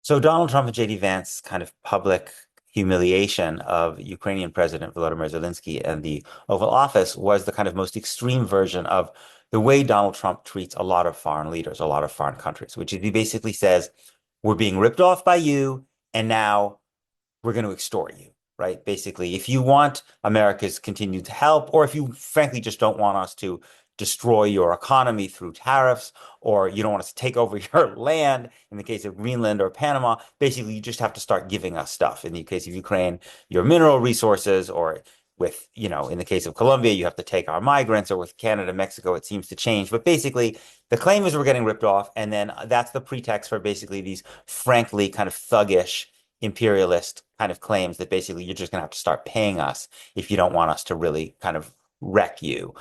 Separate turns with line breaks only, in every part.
So Donald Trump and JD Vance kind of public humiliation of Ukrainian President Volodymyr Zelensky and the Oval Office was the kind of most extreme version of the way Donald Trump treats a lot of foreign leaders, a lot of foreign countries, which is he basically says, we're being ripped off by you, and now we're going to extort you, right? Basically, if you want America's continued help, or if you frankly just don't want us to destroy your economy through tariffs, or you don't want us to take over your land in the case of Greenland or Panama, basically you just have to start giving us stuff. In the case of Ukraine, your mineral resources, or with, in the case of Colombia, you have to take our migrants, or with Canada, Mexico, it seems to change. But basically, the claim is we're getting ripped off. And then that's the pretext for basically these frankly kind of thuggish imperialist kind of claims that basically you're just going to have to start paying us if you don't want us to really kind of wreck you.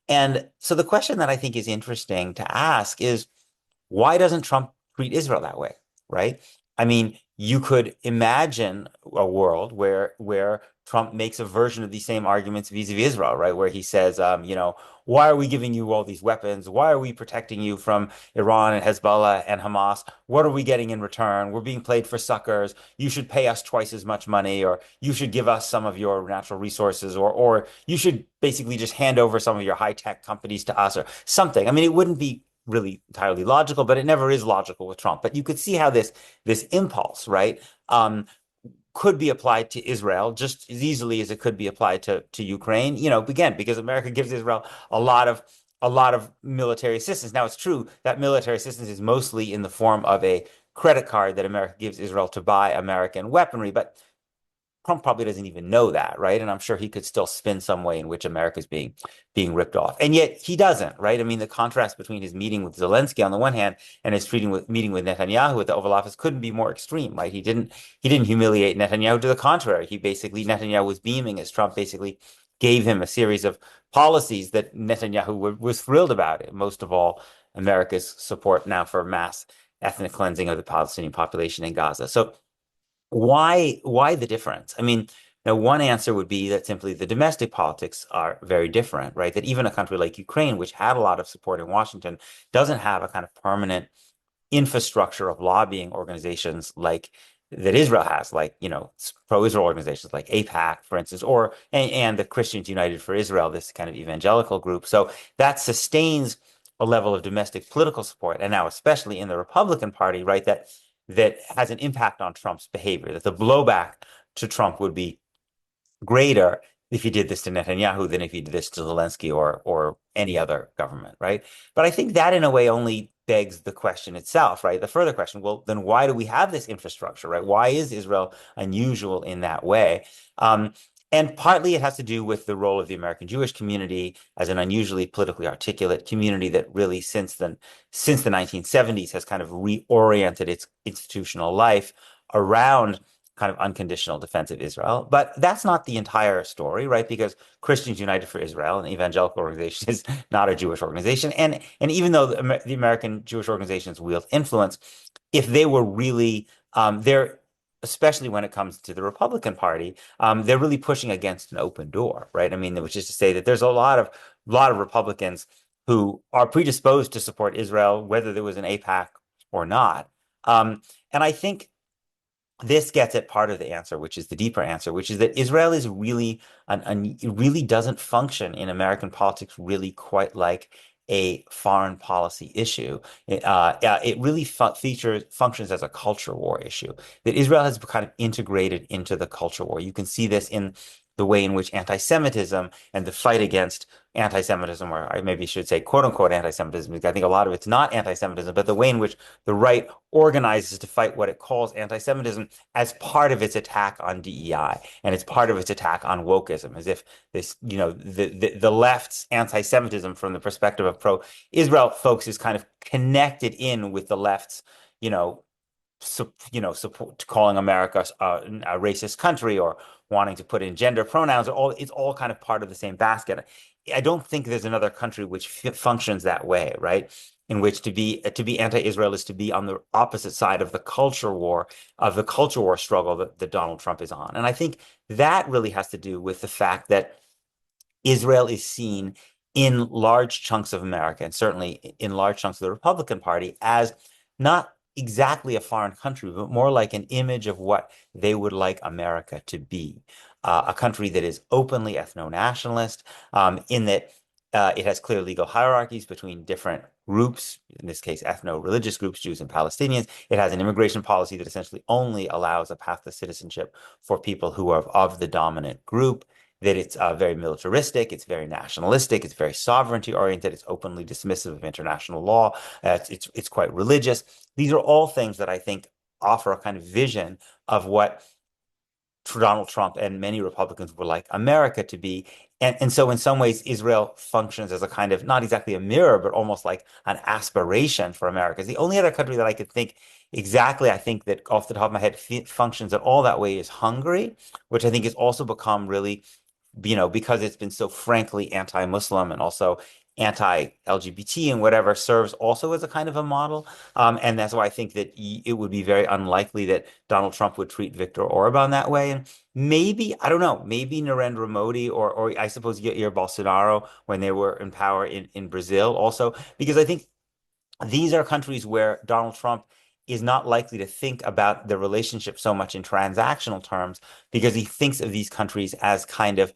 And so the question that I think is interesting to ask is, why doesn't Trump treat Israel that way, right? I mean, you could imagine a world where Trump makes a version of these same arguments vis-a-vis Israel, right? Where he says, why are we giving you all these weapons? Why are we protecting you from Iran and Hezbollah and Hamas? What are we getting in return? We're being played for suckers. You should pay us twice as much money, or you should give us some of your natural resources, or you should basically just hand over some of your high-tech companies to us, or something. I mean, it wouldn't be really entirely logical, but it never is logical with Trump. But you could see how this impulse, right, could be applied to Israel just as easily as it could be applied to Ukraine. Again, because America gives Israel a lot of military assistance. Now, it's true that military assistance is mostly in the form of a credit card that America gives Israel to buy American weaponry, but Trump probably doesn't even know that, right? And I'm sure he could still spin some way in which America is being ripped off, and yet he doesn't, right? I mean, the contrast between his meeting with Zelensky on the one hand and his meeting with Netanyahu at the Oval Office couldn't be more extreme, right? He didn't humiliate Netanyahu. To the contrary, Netanyahu was beaming as Trump basically gave him a series of policies that Netanyahu was thrilled about. Most of all, America's support now for mass ethnic cleansing of the Palestinian population in Gaza. So why the difference? I mean, now one answer would be that simply the domestic politics are very different, right? That even a country like Ukraine, which had a lot of support in Washington, doesn't have a kind of permanent infrastructure of lobbying organizations like that Israel has, like, pro-Israel organizations like AIPAC, for instance, and the Christians United for Israel, this kind of evangelical group. So that sustains a level of domestic political support, and now especially in the Republican Party, right, that has an impact on Trump's behavior, that the blowback to Trump would be greater if he did this to Netanyahu than if he did this to Zelensky or any other government, right? But I think that in a way only begs the question itself, right? The further question, well, then why do we have this infrastructure, right? Why is Israel unusual in that way? And partly it has to do with the role of the American Jewish community as an unusually politically articulate community that really since the 1970s has kind of reoriented its institutional life around kind of unconditional defense of Israel. But that's not the entire story, right? Because Christians United for Israel, an evangelical organization, is not a Jewish organization. And even though the American Jewish organizations wield influence, if they were really, they're, especially when it comes to the Republican Party, they're really pushing against an open door, right? I mean, which is to say that there's a lot of Republicans who are predisposed to support Israel, whether there was an AIPAC or not. And I think this gets at part of the answer, which is the deeper answer, which is that Israel is really it really doesn't function in American politics really quite like a foreign policy issue. It really functions as a culture war issue, that Israel has kind of integrated into the culture war. You can see this in the way in which anti-Semitism and the fight against anti-Semitism, or I maybe should say quote unquote anti-Semitism, because I think a lot of it's not anti-Semitism, but the way in which the right organizes to fight what it calls anti-Semitism as part of its attack on DEI and it's part of its attack on wokeism, as if this, the left's anti-Semitism from the perspective of pro-Israel folks is kind of connected in with the left's, support, calling America a racist country or wanting to put in gender pronouns. It's all kind of part of the same basket. I don't think there's another country which functions that way, right? In which to be anti-Israel is to be on the opposite side of the culture war struggle that Donald Trump is on. And I think that really has to do with the fact that Israel is seen in large chunks of America, and certainly in large chunks of the Republican Party, as not exactly a foreign country, but more like an image of what they would like America to be. A country that is openly ethno-nationalist, in that it has clear legal hierarchies between different groups, in this case, ethno-religious groups, Jews and Palestinians. It has an immigration policy that essentially only allows a path to citizenship for people who are of the dominant group, that it's very militaristic, it's very nationalistic, it's very sovereignty oriented, it's openly dismissive of international law, it's quite religious. These are all things that I think offer a kind of vision of what Donald Trump and many Republicans would like America to be. And so in some ways, Israel functions as a kind of not exactly a mirror, but almost like an aspiration for America. It's the only other country that I could think exactly, I think that off the top of my head functions at all that way is Hungary, which I think has also become really, because it's been so frankly anti-Muslim and also anti-LGBT and whatever, serves also as a kind of a model. And that's why I think that it would be very unlikely that Donald Trump would treat Viktor Orban that way. And maybe, I don't know, maybe Narendra Modi or I suppose Jair Bolsonaro when they were in power in Brazil also, because I think these are countries where Donald Trump is not likely to think about the relationship so much in transactional terms because he thinks of these countries as kind of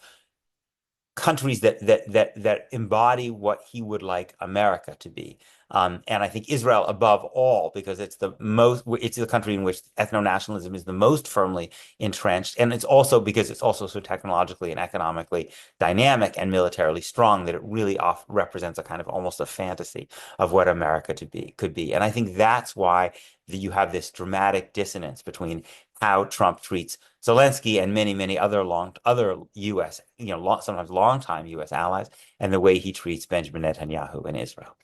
countries that embody what he would like America to be. And I think Israel above all, because it's the country in which ethno-nationalism is the most firmly entrenched. And it's also because it's also so technologically and economically dynamic and militarily strong that it really represents a kind of almost a fantasy of what America could be. And I think that's why you have this dramatic dissonance between how Trump treats Zelensky and many, many other U.S., sometimes longtime U.S. allies, and the way he treats Benjamin Netanyahu in Israel.